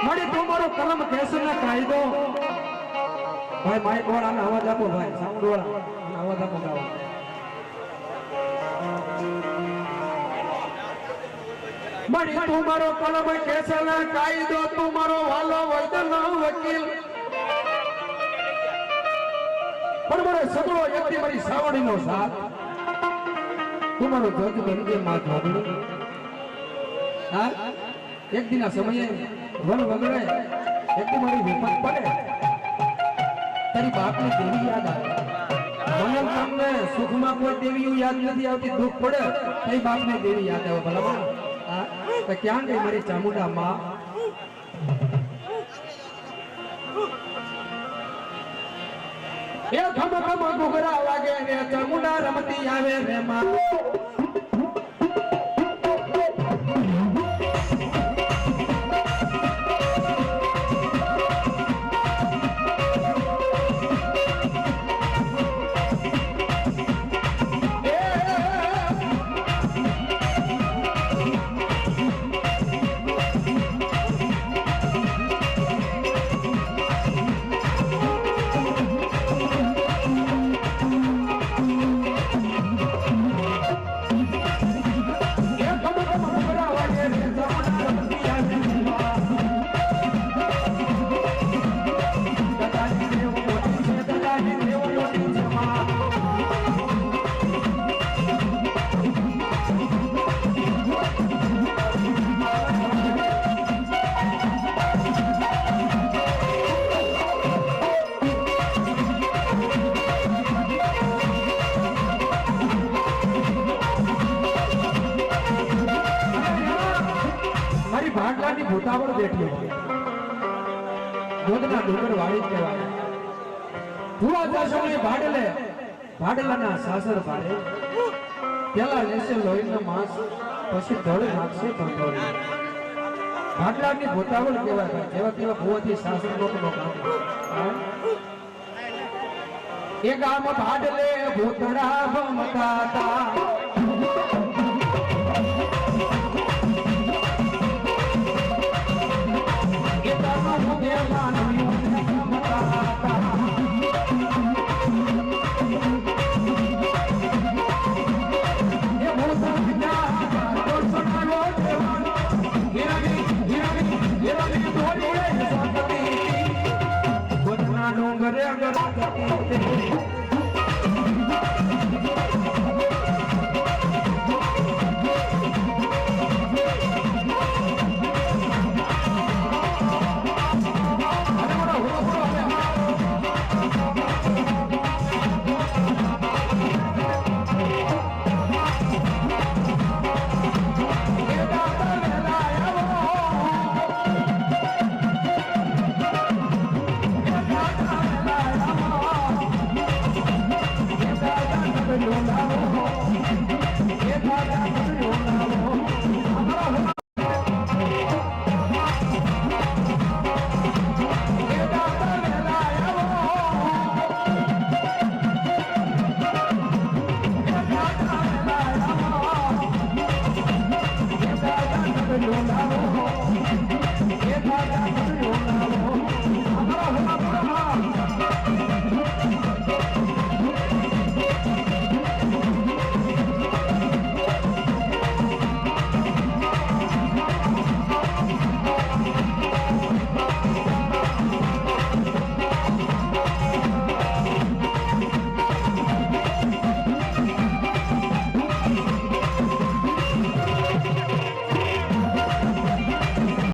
મારી તમારો કલમ કેસરના કાયદો ભાઈ માઈક વાળાને અવાજ આપો ભાઈ સાઉન્ડ વાળા અવાજ આપો ગાઓ મારી તમારો કલમ કેસરના કાયદો તમારો વાલો વૈદનો વકીલ પણ મારો સગળો વ્યક્તિ મારી સાવડીનો સાથ તમારો જજ બનજે માં જોગણી હા એક દિના સમયે વન વગડે એક દી મારી વિપત પડે તારી બાપની દેવી યાદ આવે મને તમને સુખમાં કોઈ દેવી યાદ નથી આવતી દુઃખ પડે તારી બાપની દેવી યાદ આવે ભલા હા તો ક્યાં ગઈ મારી ચામુંડા માં એ ખમ ખમ ઘુઘરા વાગે રે ચામુંડા રમતી આવે રે માં ભાટલાની ભૂતાવળ બેઠી હોય દૂધના ડુંગર વાળી કહેવાય ભૂવા જાસોની ભાડલાના સાસર ભાડે પેલા લેશે લોહીનો માંસ પછી ધળ નાખશે કંકોરી ભાટલાની ભૂતાવળ કહેવાય જેવા તેવા ભૂવાથી સાસર લોકોનો કામ એ ગામ ભાડલે ભૂતડા ભમતાતા ડુંગરે